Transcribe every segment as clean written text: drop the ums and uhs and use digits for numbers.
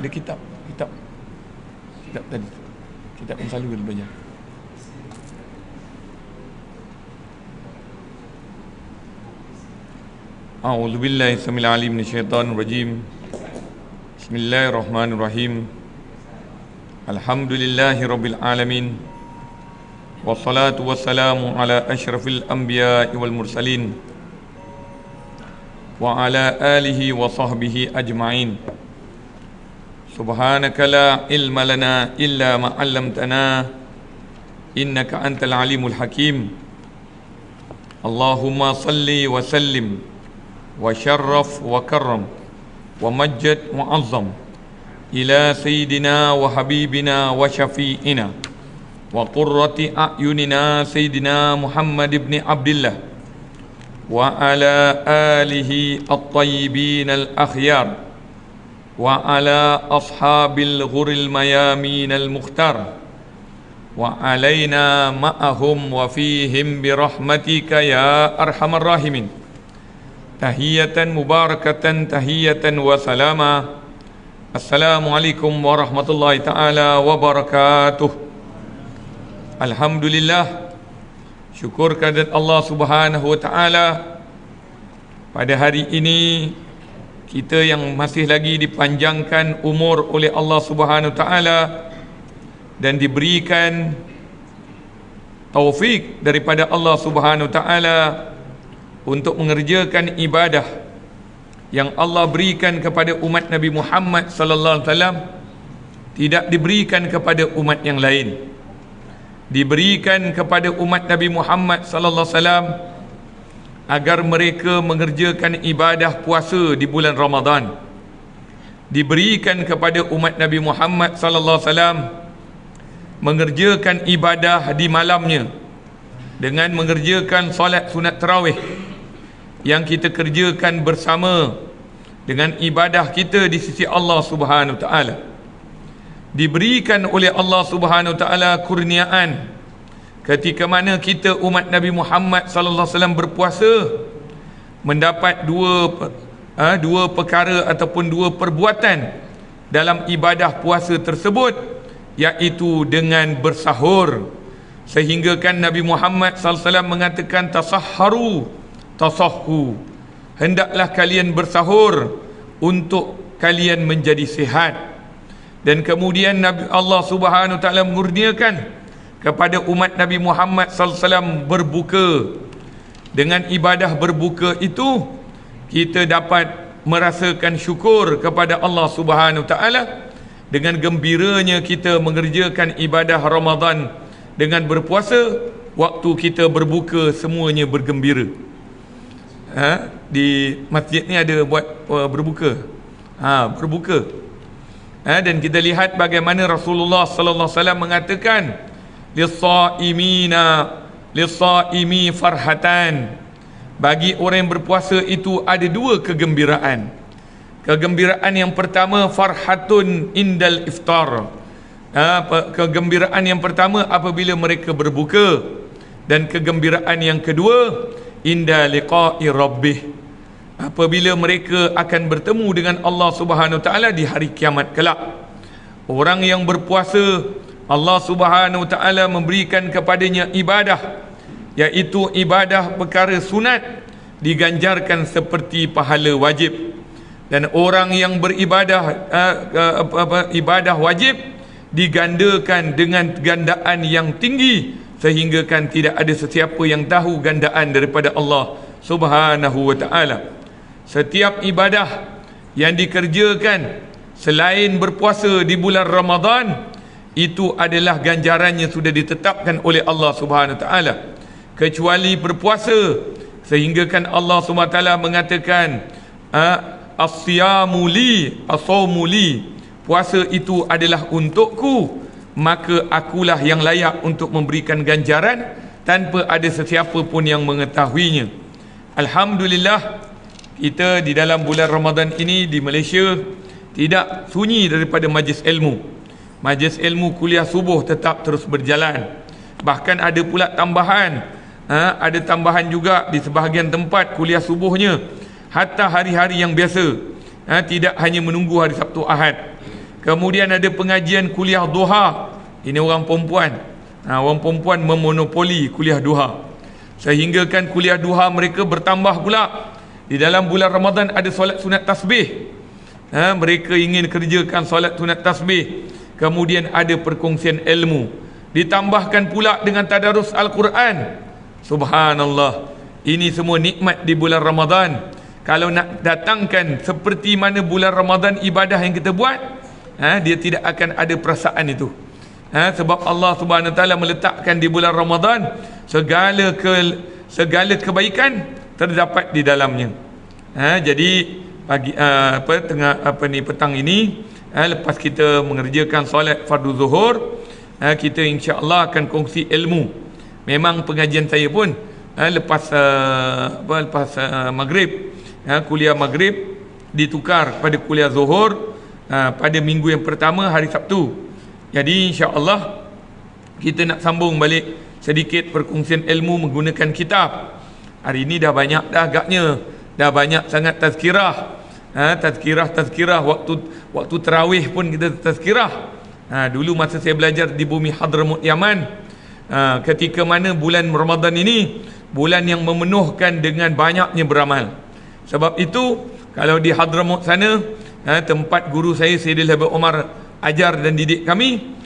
Ada kitab tadi. Kitab yang selalu kita belajar. A'udzubillahi samil alim minasyaitonir rajim. Bismillahirrahmanirrahim. Alhamdulillahi rabbil alamin. Wassalatu wassalamu ala asyrafil anbiya'i wal mursalin wa ala alihi wa sahbihi ajma'in. Subhanaka la ilma lana illa ma 'allamtana innaka antal alimul hakim. Allahumma salli wa sallim wa syarraf wa karram wa majjad wa azzam ila sayyidina wa habibina wa syafi'ina wa qurrati a'yunina sayyidina Muhammad ibn Abdullah wa ala alihi at-tayyibin al-akhyar wa ala ashabil ghuril mayamin al-mukhtar wa alaina ma'ahum wa fihim birahmatika ya arhamar rahimin. Tahiyatan mubarakatan tahiyatan wa salama. Assalamualaikum warahmatullahi ta'ala wabarakatuh. Alhamdulillah, syukur kehadirat Allah Subhanahu wa ta'ala. Pada hari ini kita yang masih lagi dipanjangkan umur oleh Allah Subhanahu wa ta'ala dan diberikan taufik daripada Allah Subhanahu wa ta'ala untuk mengerjakan ibadah yang Allah berikan kepada umat Nabi Muhammad sallallahu alaihi wasallam tidak diberikan kepada umat yang lain. Diberikan kepada umat Nabi Muhammad sallallahu alaihi wasallam agar mereka mengerjakan ibadah puasa di bulan Ramadan. Diberikan kepada umat Nabi Muhammad sallallahu alaihi wasallam mengerjakan ibadah di malamnya dengan mengerjakan solat sunat tarawih yang kita kerjakan bersama dengan ibadah kita di sisi Allah Subhanahu wa taala. Diberikan oleh Allah Subhanahu wa taala kurniaan ketika mana kita umat Nabi Muhammad sallallahu alaihi wasallam berpuasa mendapat dua perkara ataupun dua perbuatan dalam ibadah puasa tersebut, iaitu dengan bersahur. Sehingga kan Nabi Muhammad sallallahu alaihi wasallam mengatakan tasahharu tasahhu, hendaklah kalian bersahur untuk kalian menjadi sihat. Dan kemudian Allah Subhanahu wa taala mengurniakan kepada umat Nabi Muhammad sallallahu alaihi wasallam berbuka. Dengan ibadah berbuka itu kita dapat merasakan syukur kepada Allah Subhanahu wa taala. Dengan gembiranya kita mengerjakan ibadah Ramadan dengan berpuasa, waktu kita berbuka semuanya bergembira. Di masjid ni ada buat berbuka. Berbuka. Dan kita lihat bagaimana Rasulullah sallallahu alaihi wasallam mengatakan lis-saimi farhatan, bagi orang yang berpuasa itu ada dua kegembiraan. Kegembiraan yang pertama farhatun indal iftar, kegembiraan yang pertama apabila mereka berbuka, dan kegembiraan yang kedua inda liqa'i rabbih, apabila mereka akan bertemu dengan Allah Subhanahu wa taala di hari kiamat kelak. Orang yang berpuasa, Allah Subhanahu wa taala memberikan kepadanya ibadah, iaitu ibadah perkara sunat diganjarkan seperti pahala wajib. Dan orang yang beribadah ibadah wajib digandakan dengan gandaan yang tinggi, sehingga kan tidak ada sesiapa yang tahu gandaan daripada Allah Subhanahu wa taala. Setiap ibadah yang dikerjakan selain berpuasa di bulan Ramadan, itu adalah ganjarannya sudah ditetapkan oleh Allah Subhanahu wa taala, kecuali berpuasa. Sehingga kan Allah Subhanahu wa taala mengatakan as-siyamu li as-sawmu li, puasa itu adalah untukku, maka akulah yang layak untuk memberikan ganjaran tanpa ada sesiapa pun yang mengetahuinya. Alhamdulillah, kita di dalam bulan Ramadan ini di Malaysia tidak sunyi daripada majlis ilmu. Majlis ilmu kuliah subuh tetap terus berjalan. Bahkan ada pula tambahan, ada tambahan juga di sebahagian tempat kuliah subuhnya hatta hari-hari yang biasa, tidak hanya menunggu hari Sabtu Ahad. Kemudian ada pengajian kuliah duha. Ini orang perempuan. Orang perempuan memonopoli kuliah duha. Sehinggakan kuliah duha mereka bertambah pula. Di dalam bulan Ramadan ada solat sunat tasbih. Mereka ingin kerjakan solat sunat tasbih. Kemudian ada perkongsian ilmu. Ditambahkan pula dengan tadarus Al-Quran. Subhanallah. Ini semua nikmat di bulan Ramadan. Kalau nak datangkan seperti mana bulan Ramadan ibadah yang kita buat, dia tidak akan ada perasaan itu. Sebab Allah Subhanahu Wa Taala meletakkan di bulan Ramadan segala kebaikan terdapat di dalamnya. Jadi pagi petang ini, lepas kita mengerjakan solat fardu zuhur, kita insya-Allah akan kongsi ilmu. Memang pengajian saya pun lepas maghrib, kuliah maghrib ditukar pada kuliah zuhur pada minggu yang pertama hari Sabtu. Jadi insya-Allah kita nak sambung balik sedikit perkongsian ilmu menggunakan kitab. Hari ini dah banyak dah agaknya, dah banyak sangat tazkirah. Tazkirah waktu tarawih pun kita tazkirah. Dulu masa saya belajar di bumi Hadramut Yaman, ketika mana bulan Ramadan ini bulan yang memenuhkan dengan banyaknya beramal. Sebab itu kalau di Hadramut sana, tempat guru saya Sayyidil Habib Omar ajar dan didik kami,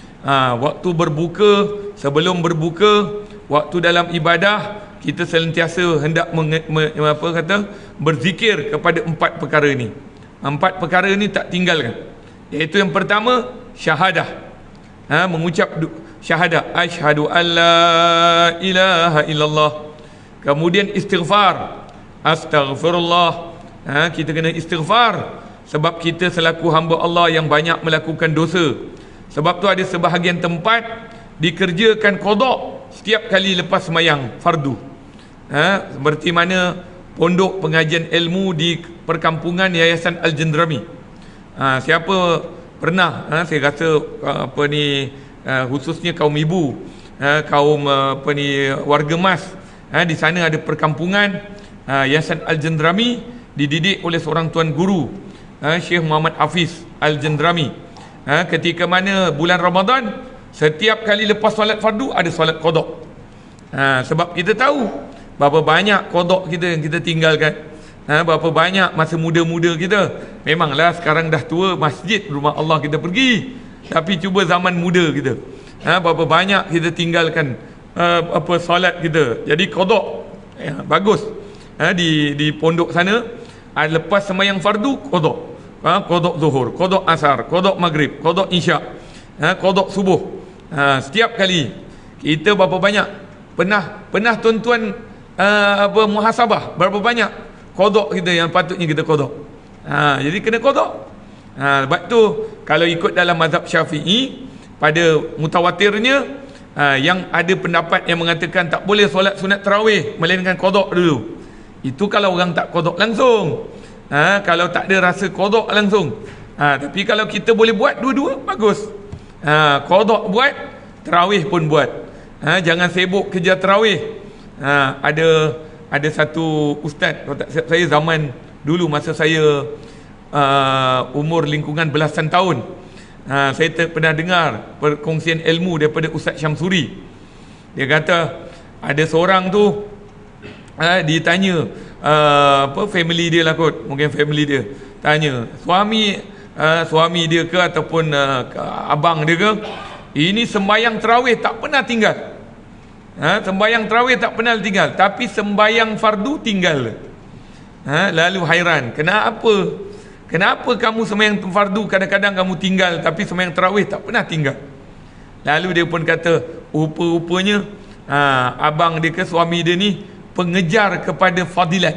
waktu berbuka, sebelum berbuka, waktu dalam ibadah, kita sentiasa hendak berzikir kepada 4 perkara ini. 4 perkara ini tak tinggalkan. Iaitu yang pertama, syahadah. Mengucap syahadah, asyhadu alla ilaha illallah. Kemudian istighfar, astaghfirullah. Kita kena istighfar sebab kita selaku hamba Allah yang banyak melakukan dosa. Sebab tu ada sebahagian tempat dikerjakan qada setiap kali lepas sembahyang fardu. Seperti mana pondok pengajian ilmu di perkampungan Yayasan Al-Jendrami. Siapa pernah, saya rasa khususnya kaum ibu, kaum warga Mas, di sana ada perkampungan Yayasan Al-Jendrami, dididik oleh seorang tuan guru, Syekh Muhammad Hafiz Al-Jendrami. Ketika mana bulan Ramadan, setiap kali lepas solat fardu ada solat qada. Sebab kita tahu berapa banyak qada kita yang kita tinggalkan. Berapa banyak masa muda-muda kita. Memanglah sekarang dah tua, masjid rumah Allah kita pergi, tapi cuba zaman muda kita, berapa banyak kita tinggalkan solat kita. Jadi qada bagus. Di pondok sana, lepas sembahyang fardu qada, qada zuhur, qada asar, qada maghrib, qada isyak, qada subuh. Setiap kali kita berapa banyak pernah tuan-tuan muhasabah berapa banyak qada kita yang patutnya kita qada. Jadi kena qada. Sebab tu kalau ikut dalam mazhab Syafi'i, pada mutawatirnya, yang ada pendapat yang mengatakan tak boleh solat sunat tarawih melainkan qada dulu. Itu kalau orang tak qada langsung, kalau tak ada rasa qada langsung. Tapi kalau kita boleh buat dua-dua, bagus. Qada buat, tarawih pun buat. Jangan sibuk kerja tarawih. Ada satu ustaz, saya zaman dulu masa saya umur lingkungan belasan tahun, saya pernah dengar perkongsian ilmu daripada Ustaz Syamsuri. Dia kata ada seorang tu, ditanya family dia lah kot, mungkin family dia tanya suami dia ke ataupun abang dia ke, ini sembahyang tarawih tak pernah tinggal. Sembahyang tarawih tak pernah tinggal, tapi sembahyang fardu tinggal. Lalu hairan, kenapa kamu sembahyang fardu kadang-kadang kamu tinggal, tapi sembahyang tarawih tak pernah tinggal? Lalu dia pun kata, rupa-rupanya abang dia ke suami dia ni pengejar kepada fadilat.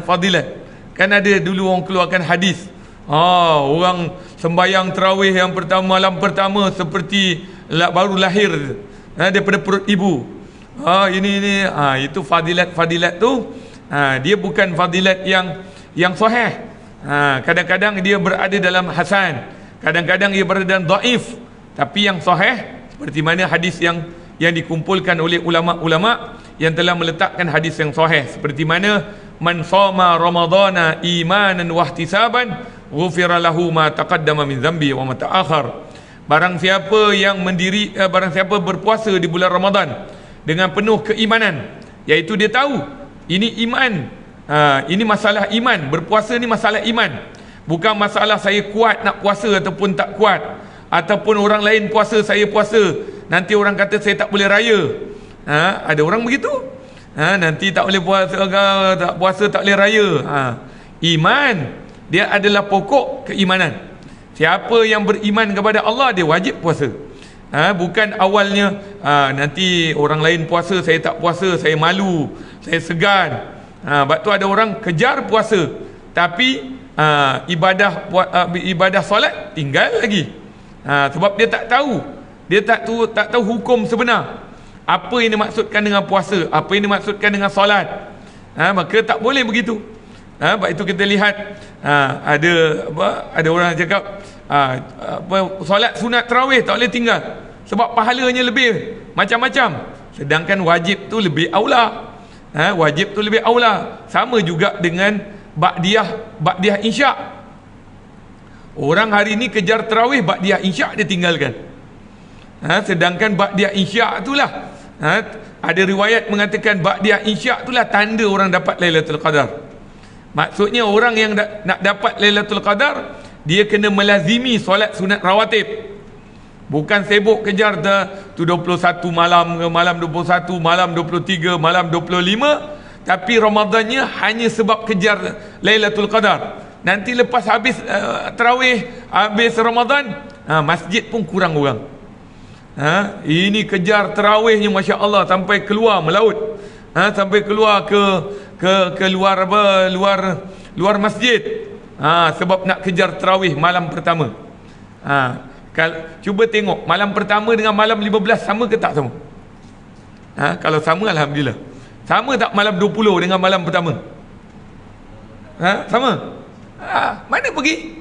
Fadilat. Kan ada dulu orang keluarkan hadis, orang sembahyang tarawih yang pertama, malam pertama seperti baru lahir daripada perut ibu. Itu fadilat tu, dia bukan fadilat yang sahih. Kadang-kadang dia berada dalam hasan, kadang-kadang dia berada dalam dhaif. Tapi yang sahih, seperti mana hadis yang dikumpulkan oleh ulama-ulama yang telah meletakkan hadis yang sahih, seperti mana man shoma ramadhana imanan wa ihtisaban ghufira lahu ma taqaddama min dhanbi wa ma ta'akhir. Barang siapa yang barang siapa berpuasa di bulan Ramadan dengan penuh keimanan, iaitu dia tahu ini iman, ini masalah iman, berpuasa ni masalah iman, bukan masalah saya kuat nak puasa ataupun tak kuat, ataupun orang lain puasa saya puasa nanti orang kata saya tak boleh raya. Ada orang begitu, nanti tak boleh puasa, tak puasa tak boleh raya. Iman dia adalah pokok keimanan. Siapa yang beriman kepada Allah, dia wajib puasa. Bukan awalnya nanti orang lain puasa saya tak puasa, saya malu, saya segan. Sebab tu ada orang kejar puasa tapi ibadah solat tinggal lagi. Sebab dia tak tahu, dia tak tahu hukum sebenar. Apa yang dimaksudkan dengan puasa, apa yang dimaksudkan dengan solat. Maka tak boleh begitu. Sebab itu kita lihat ada orang cakap solat sunat tarawih tak boleh tinggal sebab pahalanya lebih macam-macam, sedangkan wajib tu lebih aula. Wajib tu lebih aula. Sama juga dengan ba'diyah isyak. Orang hari ni kejar tarawih, ba'diyah isyak dia tinggalkan. Sedangkan ba'diyah isyak itulah, ada riwayat mengatakan ba'diyah isyak itulah tanda orang dapat Lailatul Qadar. Maksudnya orang yang nak dapat Lailatul Qadar, dia kena melazimi solat sunat rawatib. Bukan sibuk kejar tu 21 malam ke, malam 21, malam 23, malam 25, tapi Ramadannya hanya sebab kejar Lailatul Qadar. Nanti lepas habis tarawih, habis Ramadan, masjid pun kurang orang. Ini kejar tarawihnya Masya Allah sampai keluar melaut, sampai keluar ke luar luar masjid. Sebab nak kejar tarawih malam pertama. Cuba tengok malam pertama dengan malam 15 sama ke tak sama? Kalau sama, alhamdulillah. Sama tak malam 20 dengan malam pertama? Sama? Mana pergi?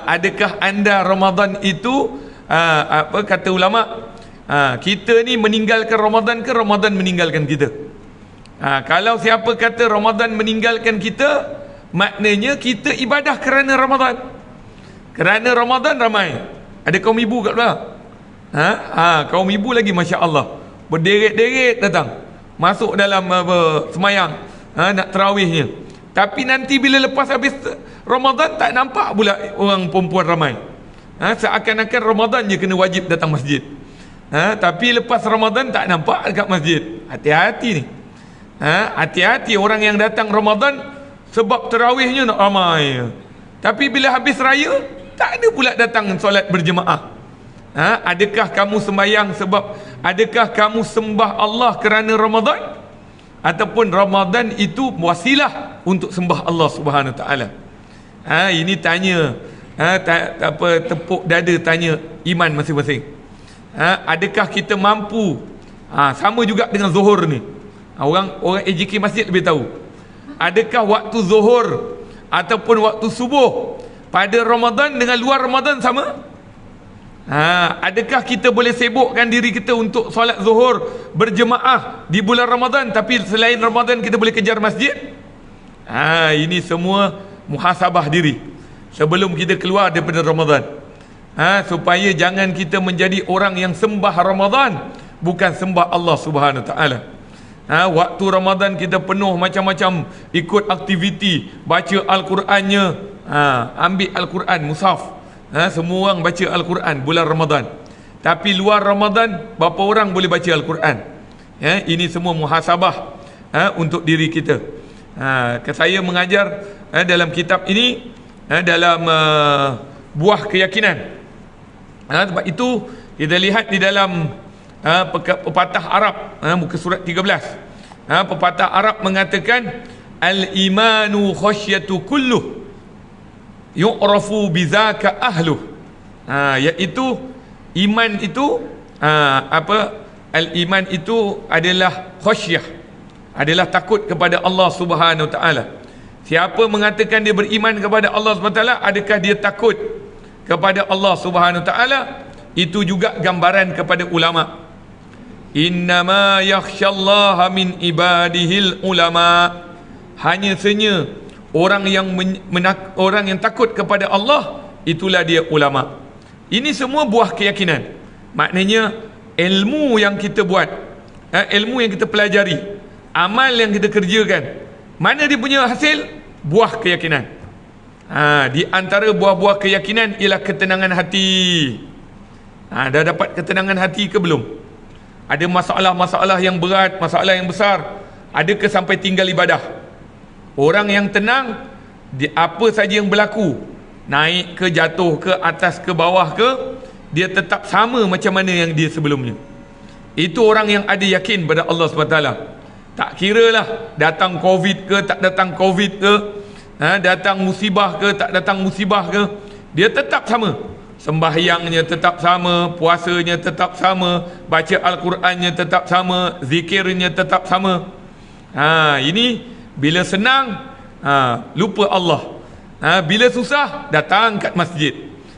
Adakah anda Ramadan itu apa kata ulama, kita ni meninggalkan Ramadan ke Ramadan meninggalkan kita? Kalau siapa kata Ramadan meninggalkan kita, maknanya kita ibadah kerana Ramadan. Kerana Ramadan ramai. Ada kaum ibu kat belakang. Kaum ibu lagi Masya Allah, berderet-deret datang masuk dalam semayang, nak tarawihnya. Tapi nanti bila lepas habis Ramadan tak nampak pula orang perempuan ramai. Seakan-akan Ramadan je kena wajib datang masjid. Tapi lepas Ramadan tak nampak dekat masjid. Hati-hati ni. Hati-hati orang yang datang Ramadan sebab tarawihnya nak ramai, tapi bila habis raya tak ada pula datang solat berjemaah. Adakah kamu sembahyang sebab, adakah kamu sembah Allah kerana Ramadan, ataupun Ramadan itu wasilah untuk sembah Allah Subhanahu Wa Taala? Ini tanya, tepuk dada tanya iman masing-masing. Adakah kita mampu? Sama juga dengan zuhur ni. Orang AJK masjid lebih tahu. Adakah waktu zuhur ataupun waktu subuh pada Ramadan dengan luar Ramadan sama? Adakah kita boleh sibukkan diri kita untuk solat zuhur berjemaah di bulan Ramadan, tapi selain Ramadan kita boleh kejar masjid? Ini semua muhasabah diri sebelum kita keluar daripada Ramadan, supaya jangan kita menjadi orang yang sembah Ramadan, bukan sembah Allah Subhanahu Wa Taala. Waktu Ramadan kita penuh macam-macam, ikut aktiviti, baca Al-Qurannya, ambil Al-Quran, mushaf, semua orang baca Al-Quran bulan Ramadan. Tapi luar Ramadan, berapa orang boleh baca Al-Quran? Ini semua muhasabah untuk diri kita. Saya mengajar dalam kitab ini, dalam buah keyakinan. Sebab itu kita lihat di dalam pepatah Arab, muka surat 13, pepatah Arab mengatakan al-imanu khasyatu kulluh yu'rafu bizaka ahluh. Iaitu iman itu al-iman itu adalah khasyah, adalah takut kepada Allah Subhanahu Wa Taala. Siapa mengatakan dia beriman kepada Allah Subhanahu Wa Taala, adakah dia takut kepada Allah Subhanahu Wa Taala? Itu juga gambaran kepada ulama. Innama yakhsyallaha min ibadihil ulama. Hanya saja orang yang orang yang takut kepada Allah, itulah dia ulama. Ini semua buah keyakinan. Maknanya ilmu yang kita buat, ilmu yang kita pelajari, amal yang kita kerjakan, mana dia punya hasil? Buah keyakinan. Di antara buah-buah keyakinan ialah ketenangan hati. Dah dapat ketenangan hati ke belum? Ada masalah-masalah yang berat, masalah yang besar, adakah sampai tinggal ibadah? Orang yang tenang, apa saja yang berlaku, naik ke, jatuh ke, atas ke, bawah ke, dia tetap sama macam mana yang dia sebelumnya. Itu orang yang ada yakin pada Allah SWT. Tak kira lah datang Covid ke, tak datang Covid ke, datang musibah ke, tak datang musibah ke, dia tetap sama. Sembahyangnya tetap sama, puasanya tetap sama, baca Al-Qurannya tetap sama, zikirnya tetap sama. Ini bila senang, lupa Allah. Bila susah, datang kat masjid,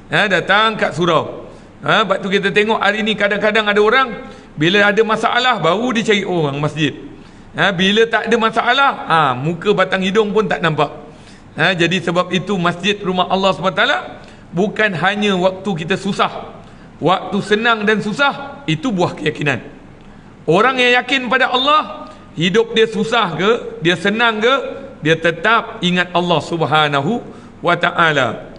datang kat surau. Sebab tu kita tengok hari ni kadang-kadang ada orang bila ada masalah baru dia cari orang masjid. Bila tak ada masalah, muka batang hidung pun tak nampak. Jadi sebab itu masjid rumah Allah SWT bukan hanya waktu kita susah, waktu senang dan susah, itu buah keyakinan. Orang yang yakin pada Allah, hidup dia susah ke, dia senang ke, dia tetap ingat Allah Subhanahu wa ta'ala.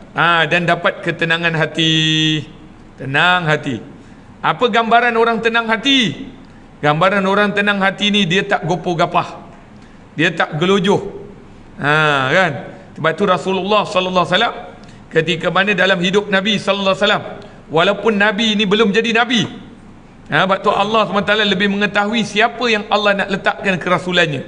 Dan dapat ketenangan hati. Tenang hati. Apa gambaran orang tenang hati? Gambaran orang tenang hati ni, dia tak gopoh-gapah, dia tak gelojoh. Kan? Sebab tu Rasulullah sallallahu alaihi wasallam ketika mana dalam hidup Nabi sallallahu alaihi wasallam, walaupun Nabi ni belum jadi Nabi, sebab tu Allah SWT lebih mengetahui siapa yang Allah nak letakkan kerasulannya.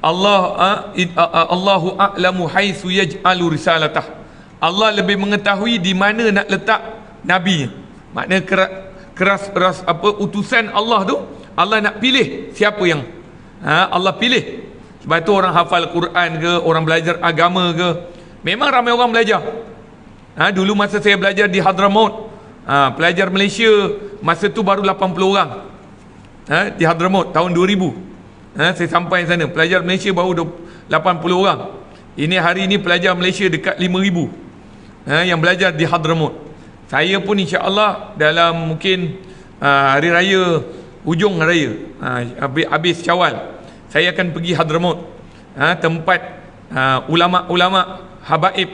Allahu a'lamu haitsu yaj'alu risalatah. Allah lebih mengetahui di mana nak letak Nabi. Maknanya keras utusan Allah tu, Allah nak pilih siapa yang Allah pilih. Sebab tu orang hafal Quran ke, orang belajar agama ke, memang ramai orang belajar. Dulu masa saya belajar di Hadramaut, pelajar Malaysia masa tu baru 80 orang. Di Hadramaut tahun 2000. Saya sampai sana, pelajar Malaysia baru 80 orang. Ini hari ini pelajar Malaysia dekat 5,000 yang belajar di Hadramaut. Saya pun insya-Allah dalam mungkin hari raya, hujung raya, habis Syawal, saya akan pergi Hadramaut, tempat ulama-ulama habaib,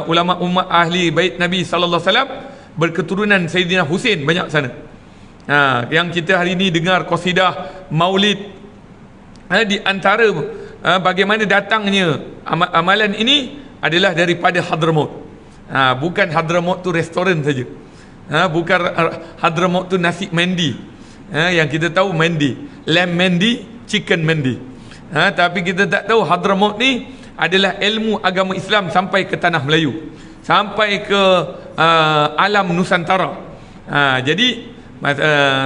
ulama umat ahli bait Nabi sallallahu alaihi wasallam berketurunan Sayyidina Husain banyak sana. Yang kita hari ini dengar qasidah Maulid, di antara bagaimana datangnya amalan ini adalah daripada Hadramaut. Bukan Hadramaut tu restoran saja, bukan Hadramaut tu nasi mandi, yang kita tahu mandi, lamb mandi, chicken mandi, tapi kita tak tahu Hadramaut ni adalah ilmu agama Islam sampai ke tanah Melayu, sampai ke alam Nusantara. Jadi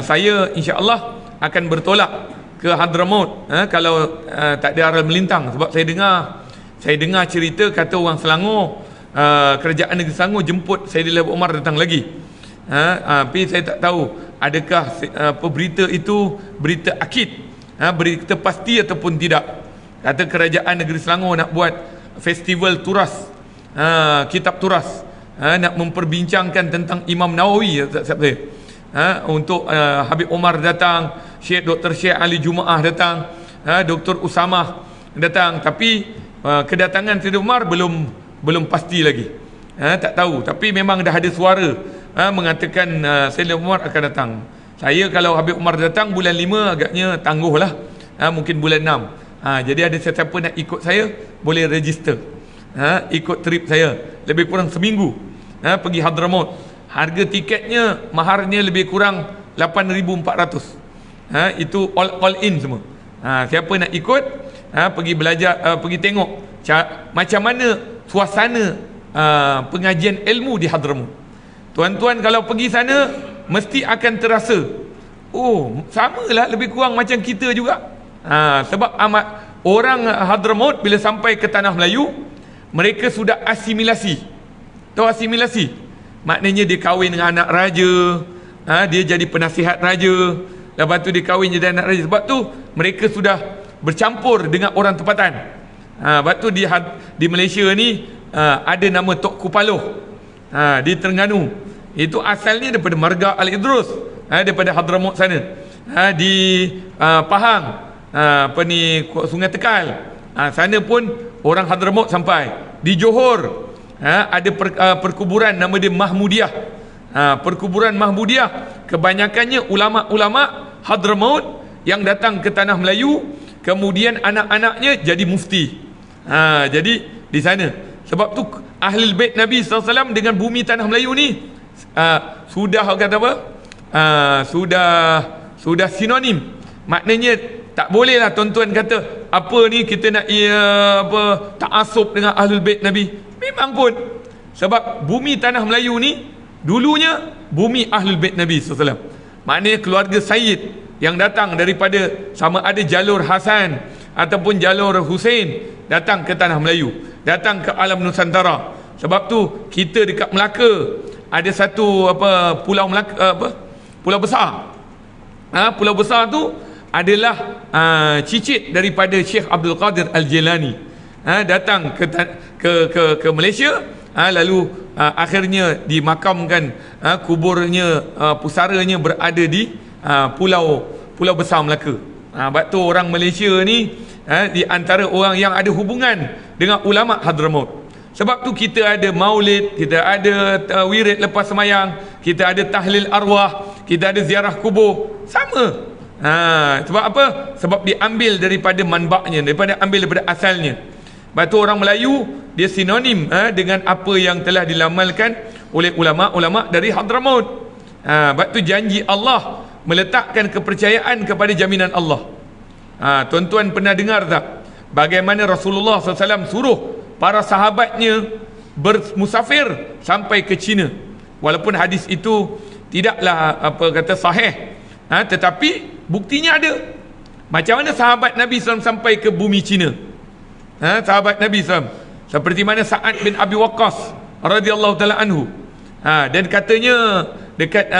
saya insya-Allah akan bertolak ke Hadramaut kalau tak ada aral melintang. Sebab saya dengar cerita kata orang Selangor, kerajaan negeri Selangor jemput Saidina Umar datang lagi. Tapi saya tak tahu adakah berita itu berita akid, berita pasti ataupun tidak. Kata kerajaan negeri Selangor nak buat festival turas, kitab turas, nak memperbincangkan tentang Imam Nawawi, untuk Habib Umar datang, Dr. Syekh Ali Jumaah datang, Dr. Usamah datang. Tapi kedatangan Saidina Umar belum pasti lagi, tak tahu. Tapi memang dah ada suara mengatakan Saidina Umar akan datang. Saya kalau Habib Umar datang bulan 5 agaknya tangguh lah, mungkin bulan 6. Jadi ada sesiapa nak ikut saya, boleh register, ikut trip saya lebih kurang seminggu, pergi Hadramaut. Harga tiketnya, maharnya lebih kurang 8,400. Itu all in semua. Siapa nak ikut, pergi belajar, pergi tengok macam mana suasana pengajian ilmu di Hadramaut. Tuan-tuan kalau pergi sana mesti akan terasa, oh samalah lebih kurang macam kita juga. Sebab orang Hadramaut bila sampai ke tanah Melayu, mereka sudah asimilasi. Tahu asimilasi? Maknanya dia kahwin dengan anak raja, dia jadi penasihat raja, lepas tu dia kahwin jadi anak raja. Sebab tu mereka sudah bercampur dengan orang tempatan. Lepas tu di Malaysia ni ada nama Tok Kupaloh di Terengganu. Itu asalnya daripada Marga Al-Idrus, daripada Hadramaut sana. Di Pahang, Sungai Tekal, sana pun orang Hadramaut sampai. Di Johor ada perkuburan nama dia Mahmudiyah. Perkuburan Mahmudiyah kebanyakannya ulama-ulama Hadramaut yang datang ke tanah Melayu, kemudian anak-anaknya jadi mufti. Jadi di sana. Sebab tu Ahlul Bait Nabi SAW dengan bumi tanah Melayu ni sudah kata apa? Sudah sinonim. Maknanya tak bolehlah tuan-tuan kata apa ni kita nak ta'assub dengan Ahlul Bait Nabi. Memang pun, sebab bumi tanah Melayu ni dulunya bumi Ahlul Bait Nabi SAW. Maknanya keluarga Sayyid yang datang daripada sama ada jalur Hasan ataupun jalur Hussein datang ke tanah Melayu, datang ke alam Nusantara. Sebab tu kita dekat Melaka ada satu pulau Melaka, pulau besar. Pulau besar tu adalah cicit daripada Syekh Abdul Qadir Al-Jilani. Datang ke Malaysia, lalu akhirnya dimakamkan, kuburnya, pusaranya berada di pulau besar Melaka. Sebab tu orang Malaysia ni di antara orang yang ada hubungan dengan ulama Hadramaut. Sebab tu kita ada maulid, kita ada wirid lepas semayang, kita ada tahlil arwah, kita ada ziarah kubur. Sama. Sebab apa? Sebab diambil daripada manbaknya, daripada asalnya. Sebab tu orang Melayu dia sinonim dengan apa yang telah dilamalkan oleh ulama-ulama dari Hadramaut. Sebab tu janji Allah meletakkan kepercayaan kepada jaminan Allah. Tuan-tuan pernah dengar tak bagaimana Rasulullah SAW suruh para sahabatnya bermusafir sampai ke China? Walaupun hadis itu tidaklah sahih, tetapi buktinya ada. Macam mana sahabat Nabi SAW sampai ke bumi China? Sahabat Nabi SAW seperti mana Sa'ad bin Abi Waqqas radhiyallahu taala anhu, dan katanya dekat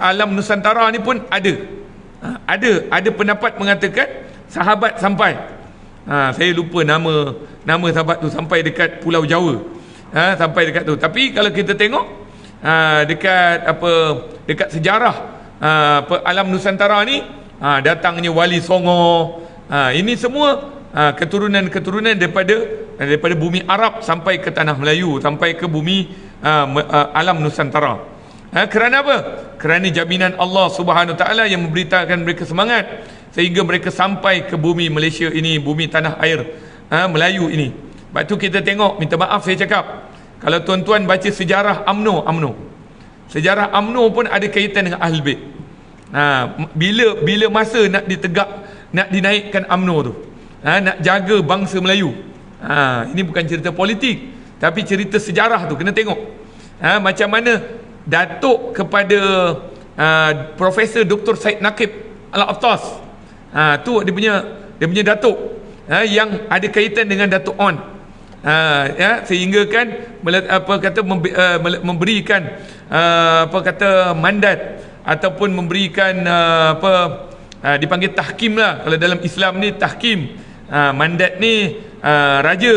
alam Nusantara ni pun ada pendapat mengatakan sahabat sampai, saya lupa nama sahabat tu, sampai dekat Pulau Jawa, sampai dekat tu. Tapi kalau kita tengok dekat sejarah alam Nusantara ni, datangnya Wali Songo, ini semua keturunan daripada bumi Arab sampai ke tanah Melayu, sampai ke bumi alam Nusantara. Kerana apa? Kerana jaminan Allah Subhanahu Taala yang memberitakan mereka semangat sehingga mereka sampai ke bumi Malaysia ini, bumi tanah air Melayu ini. Sebab tu kita tengok, minta maaf saya cakap, kalau tuan-tuan baca sejarah UMNO, sejarah UMNO pun ada kaitan dengan Ahlul Bait. Bila masa nak dinaikkan UMNO tu, nak jaga bangsa Melayu. Ini bukan cerita politik, tapi cerita sejarah tu kena tengok. Macam mana Datuk kepada Profesor Dr. Said Naqib Al-Attas, tu dia punya datuk, yang ada kaitan dengan Datuk On, sehingga kan memberikan mandat ataupun memberikan dipanggil tahkim lah. Kalau dalam Islam ni tahkim, mandat ni raja,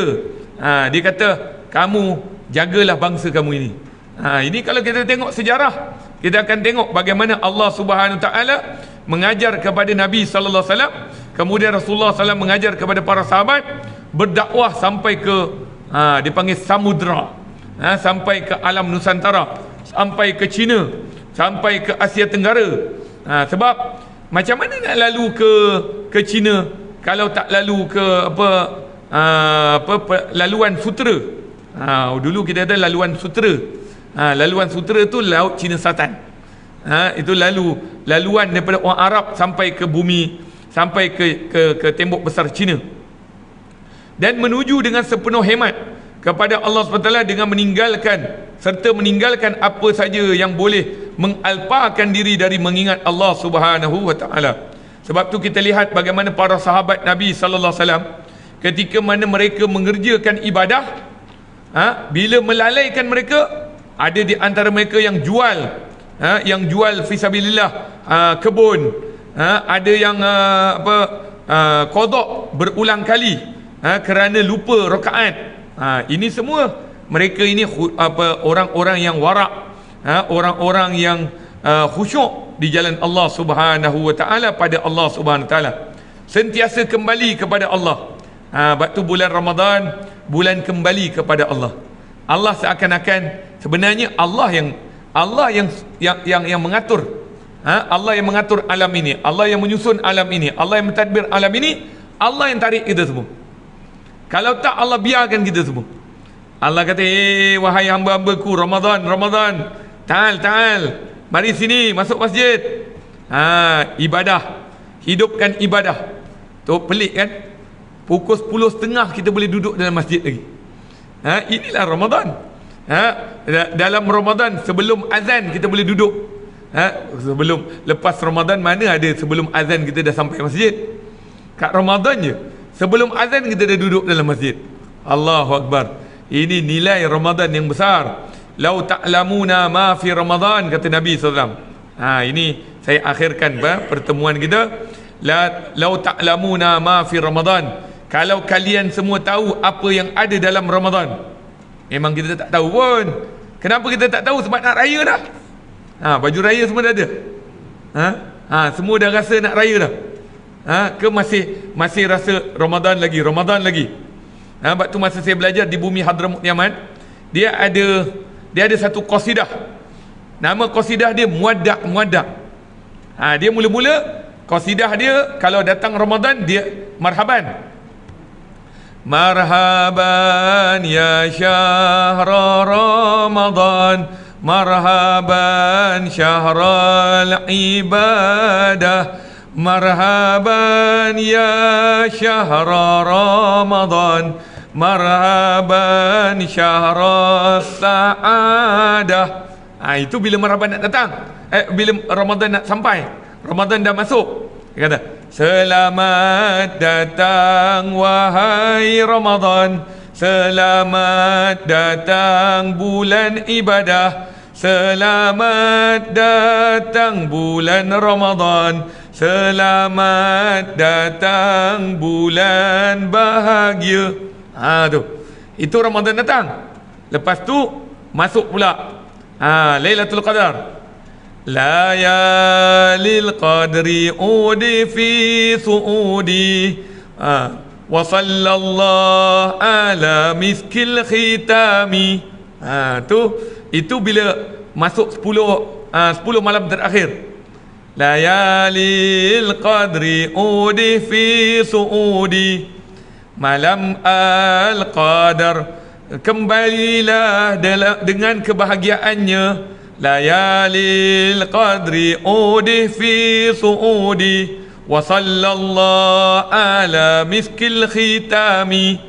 dia kata kamu jagalah bangsa kamu ini. Ini kalau kita tengok sejarah, kita akan tengok bagaimana Allah Subhanahu Taala mengajar kepada Nabi sallallahu alaihi wasallam, kemudian Rasulullah SAW mengajar kepada para sahabat, berdakwah sampai ke dipanggil samudra, sampai ke alam Nusantara, sampai ke China, sampai ke Asia Tenggara. Sebab macam mana nak lalu ke China kalau tak lalu ke laluan sutera? Dulu kita ada laluan sutera. Laluan sutera tu Laut Cina Selatan. Itu laluan daripada orang Arab sampai ke bumi, sampai ke tembok besar China. Dan menuju dengan sepenuh hemat kepada Allah SWT dengan meninggalkan apa saja yang boleh mengalpakan diri dari mengingat Allah Subhanahu wa taala. Sebab tu kita lihat bagaimana para sahabat Nabi sallallahu alaihi wasallam ketika mana mereka mengerjakan ibadah, bila melalaikan mereka, ada di antara mereka yang jual fisabilillah kebun, ada yang qada berulang kali kerana lupa rakaat. Ini semua mereka ini orang-orang yang warak, orang-orang yang khusyuk di jalan Allah Subhanahu wa taala, pada Allah Subhanahu wa taala, sentiasa kembali kepada Allah. Sebab tu bulan Ramadan bulan kembali kepada Allah. Allah seakan-akan sebenarnya Allah yang mengatur. Allah yang mengatur alam ini, Allah yang menyusun alam ini, Allah yang mentadbir alam ini, Allah yang tarik kita semua. Kalau tak, Allah biarkan kita semua. Allah kata, wahai hamba-hambaku, Ramadan, ta'al, mari sini, masuk masjid. Ibadah, hidupkan ibadah. Tu pelik kan? Pukul 10.30 kita boleh duduk dalam masjid lagi. Inilah Ramadan. Dalam Ramadan, sebelum azan kita boleh duduk. Lepas Ramadan mana ada sebelum azan kita dah sampai masjid. Kat Ramadan je, sebelum azan kita dah duduk dalam masjid. Allahu Akbar. Ini nilai Ramadan yang besar. Lau ta'lamuna ma fi Ramadan, kata Nabi SAW. Ini saya akhirkan pertemuan kita. Lau ta'lamuna ma fi Ramadan, kalau kalian semua tahu apa yang ada dalam Ramadan. Memang kita tak tahu pun. Kenapa kita tak tahu? Sebab nak raya dah. Baju raya semua dah ada. Semua dah rasa nak raya dah. Ke masih rasa Ramadan lagi. Sebab tu masa saya belajar di bumi Hadramut Yaman, dia ada satu qasidah. Nama qasidah dia Muwadda'. Dia mula-mula qasidah dia kalau datang Ramadan dia marhaban. Marhaban ya syahra Ramadan, marhaban syahral ibadah, marhaban ya syahra Ramadan, marhaban syahra sa'adah. Itu bila marhaban nak datang, bila Ramadan nak sampai, Ramadan dah masuk, dia kata, selamat datang wahai Ramadan, selamat datang bulan ibadah, selamat datang bulan Ramadan, selamat datang bulan bahagia. Tu. Itu Ramadan datang. Lepas tu masuk pula Lailatul Qadar. Layalil qadri udi fi suudi wa sallallahu ala miskil khitami. Itu bila masuk 10 malam terakhir. Layalil qadri udi fi suudi, malam al-qadar kembalilah dengan kebahagiaannya. Layalil qadri udi fi suudi wa sallallahu ala miskil khitami.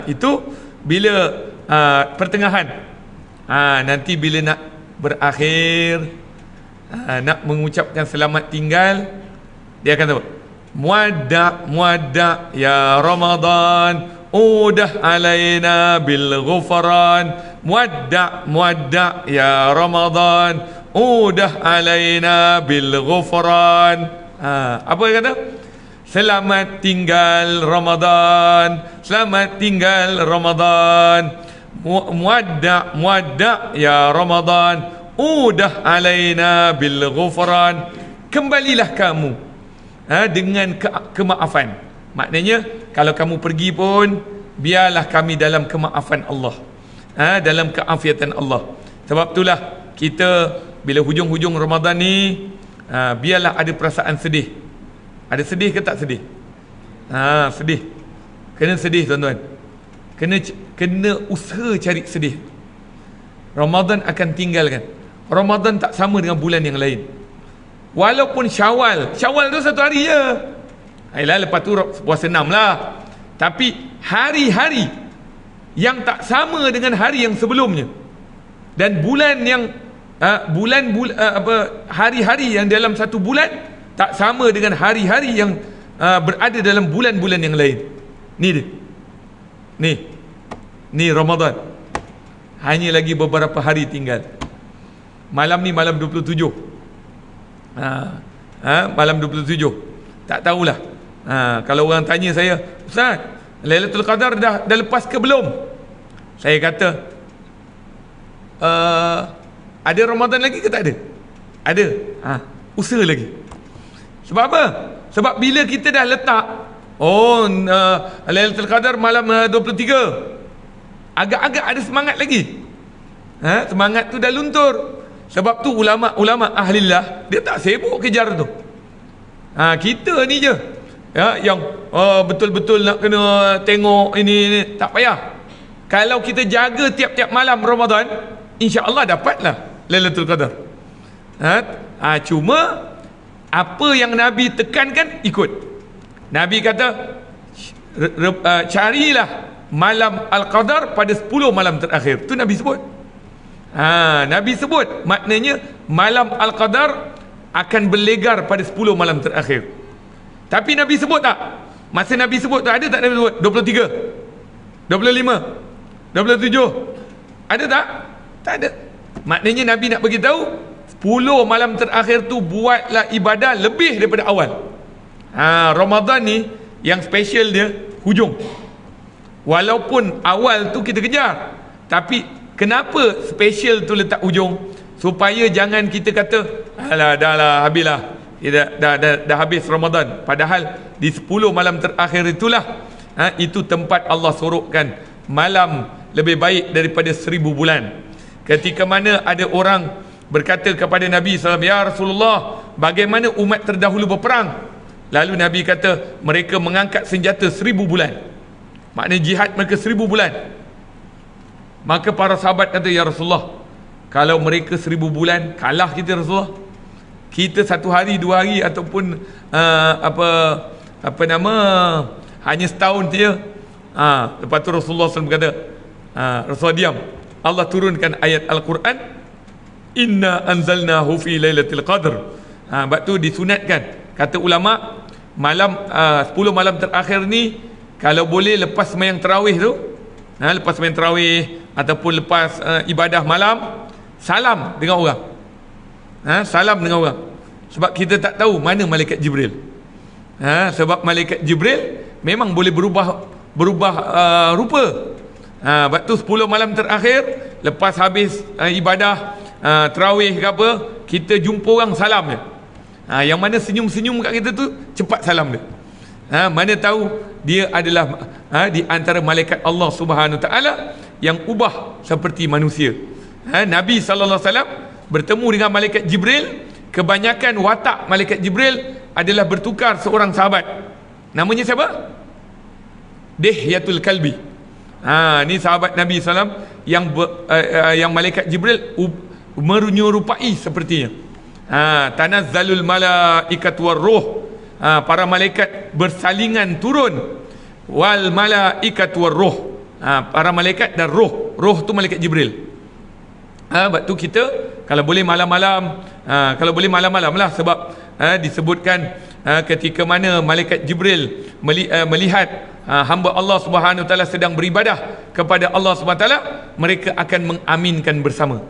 Itu bila pertengahan. Nanti bila nak berakhir, nak mengucapkan selamat tinggal, dia akan tahu, muwadda' ya Ramadan, udah alaina bil ghufran. Muwadda' ya Ramadan, udah alaina bil ghufran. Apa dia kata? Selamat tinggal Ramadan, selamat tinggal Ramadan. Muwadda' ya Ramadan, udah alaina bil ghufran. Kembalilah kamu dengan kemaafan. Maknanya kalau kamu pergi pun, biarlah kami dalam kemaafan Allah, dalam keafiatan Allah. Sebab itulah kita bila hujung-hujung Ramadan ni, biarlah ada perasaan sedih. Ada sedih ke tak sedih? Sedih. Kena sedih tuan-tuan. Kena usaha cari sedih. Ramadan akan tinggalkan. Ramadan tak sama dengan bulan yang lain. Walaupun Syawal tu 1 hari je. Ayolah, lepas tu puasa 6 lah. Tapi hari-hari yang tak sama dengan hari yang sebelumnya, dan bulan yang hari-hari yang dalam satu bulan tak sama dengan hari-hari yang berada dalam bulan-bulan yang lain. Ni dia. Ni Ramadan. Hanya lagi beberapa hari tinggal. Malam ni malam 27. Malam 27. Tak tahulah Kalau orang tanya saya, Ustaz, Lailatul Qadar dah lepas ke belum? Saya kata, ada Ramadan lagi ke tak ada? Ada. Usaha lagi. Sebab apa? Sebab bila kita dah letak, Lailatul Qadar malam 23, agak-agak ada semangat lagi. Semangat tu dah luntur. Sebab tu ulama-ulama ahlillah, dia tak sibuk kejar tu. Kita ni je yang betul-betul nak kena tengok ini, tak payah. Kalau kita jaga tiap-tiap malam Ramadan, insya-Allah dapatlah Lailatul Qadar. Cuma apa yang Nabi tekankan, ikut. Nabi kata carilah malam Al-Qadar pada 10 malam terakhir. Tu Nabi sebut. Nabi sebut, maknanya malam Al-Qadar akan berlegar pada 10 malam terakhir. Tapi Nabi sebut tak? Masa Nabi sebut tu, ada tak Nabi sebut 23, 25, 27? Ada tak? Tak ada. Maknanya Nabi nak bagi tahu 10 malam terakhir tu buatlah ibadah lebih daripada awal. Ramadan ni yang special dia hujung. Walaupun awal tu kita kejar, tapi kenapa special tu letak hujung? Supaya jangan kita kata, alah dah lah, habislah, dah habis Ramadan. Padahal di 10 malam terakhir itulah itu tempat Allah sorokkan malam lebih baik daripada 1000 bulan. Ketika mana ada orang berkata kepada Nabi SAW, ya Rasulullah, bagaimana umat terdahulu berperang? Lalu Nabi kata, mereka mengangkat senjata 1000 bulan. Maknanya jihad mereka 1000 bulan. Maka para sahabat kata, ya Rasulullah, kalau mereka 1000 bulan, kalah kita Rasulullah. Kita 1 hari 2 hari ataupun hanya setahun saja. Lepas tu Rasulullah SAW kata, Rasulullah diam. Allah turunkan ayat Al-Quran, inna anzalnahu fi lailatul qadr. Sebab tu disunatkan, kata ulama, malam 10 malam terakhir ni, kalau boleh lepas sembahyang tarawih tu, lepas sembahyang tarawih ataupun lepas ibadah malam, salam dengan orang. Salam dengan orang. Sebab kita tak tahu mana malaikat Jibril. Sebab malaikat Jibril memang boleh berubah rupa. Sebab tu 10 malam terakhir, lepas habis ibadah tarawih ke apa, kita jumpa orang, salam dia. Yang mana senyum-senyum kat kita tu, cepat salam dia. Mana tahu dia adalah di antara malaikat Allah Subhanahu Taala yang ubah seperti manusia. Nabi sallallahu alaihi wasallam bertemu dengan malaikat Jibril. Kebanyakan watak malaikat Jibril adalah bertukar seorang sahabat. Namanya siapa? Dihyatul Kalbi. Ni sahabat Nabi SAW yang malaikat Jibril menyerupai sepertinya. Tanazzalul malaikat war ruh. Para malaikat bersalingan turun. Wal malaikat war ruh. Para malaikat dan roh. Roh tu malaikat Jibril. Sebab tu kita kalau boleh malam-malam, kalau boleh malam-malam lah, sebab disebutkan ketika mana malaikat Jibril melihat hamba Allah Subhanahu Taala sedang beribadah kepada Allah Subhanahu Taala, mereka akan mengaminkan bersama.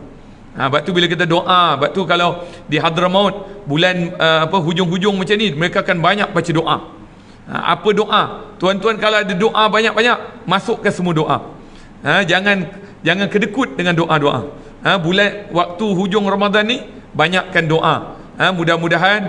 Sebab tu bila kita doa, sebab tu kalau di Hadramaut bulan hujung-hujung macam ni, mereka akan banyak baca doa. Apa doa? Tuan-tuan kalau ada doa banyak-banyak, masukkan semua doa. Jangan kedekut dengan doa-doa. Bulan waktu hujung Ramadan ni, banyakkan doa. Mudah-mudahan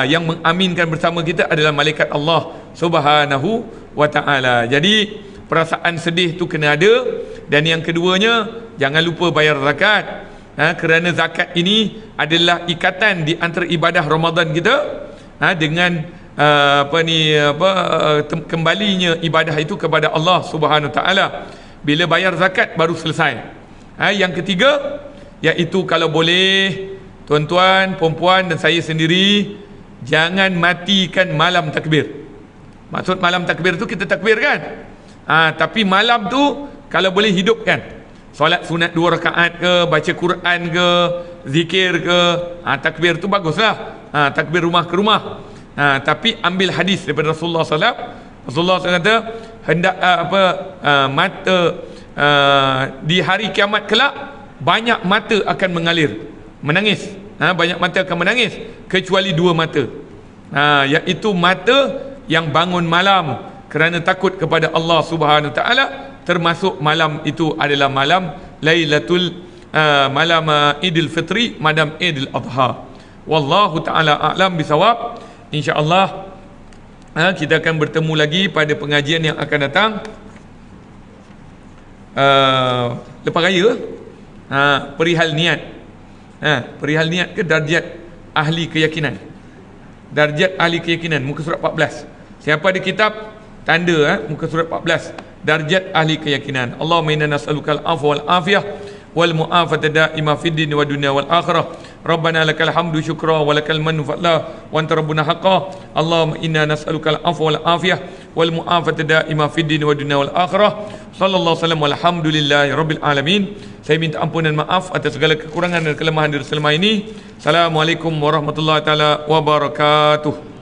yang mengaminkan bersama kita adalah malaikat Allah Subhanahu wa Ta'ala. Jadi perasaan sedih tu kena ada. Dan yang keduanya, jangan lupa bayar zakat. Kerana zakat ini adalah ikatan di antara ibadah Ramadan kita dengan kembalinya ibadah itu kepada Allah Subhanahu wa Ta'ala. Bila bayar zakat baru selesai. Yang ketiga, iaitu kalau boleh tuan-tuan, perempuan dan saya sendiri, jangan matikan malam takbir. Maksud malam takbir tu kita takbir kan, tapi malam tu kalau boleh hidupkan. Solat sunat 2 rakaat ke, baca Quran ke, zikir ke, takbir tu baguslah. Takbir rumah ke rumah. Tapi ambil hadis daripada Rasulullah SAW. Rasulullah SAW kata, hendak mata di hari kiamat kelak, banyak mata akan mengalir, menangis. Banyak mata akan menangis, kecuali 2 mata, iaitu mata yang bangun malam kerana takut kepada Allah Subhanahu taala, termasuk malam itu adalah malam Lailatul malam Idul Fitri, malam Idul Adha. Wallahu taala a'lam bisawab. Insya-Allah kita akan bertemu lagi pada pengajian yang akan datang lepas raya. Perihal niat. Perihal niat ke darjat ahli keyakinan. Darjat ahli keyakinan, muka surat 14. Siapa ada kitab, tanda muka surat 14, darjat ahli keyakinan. Allahumma inna nas'alukal afwa wal afiyah wal mu'afata da'imah fid din wa dunya wal akhirah. Rabbana lakal hamdu syukra wa lakal mannu fa'la wa anta rabbuna haqqa. Allahumma inna nas'alukal afwa wal afiyah wal mu'afata da'imah fid din wa dunya wal akhirah. Sallallahu alaihi wasallam walhamdulillahi rabbil alamin. Saya minta ampun dan maaf atas segala kekurangan dan kelemahan dari selama ini. Assalamualaikum warahmatullahi taala wabarakatuh.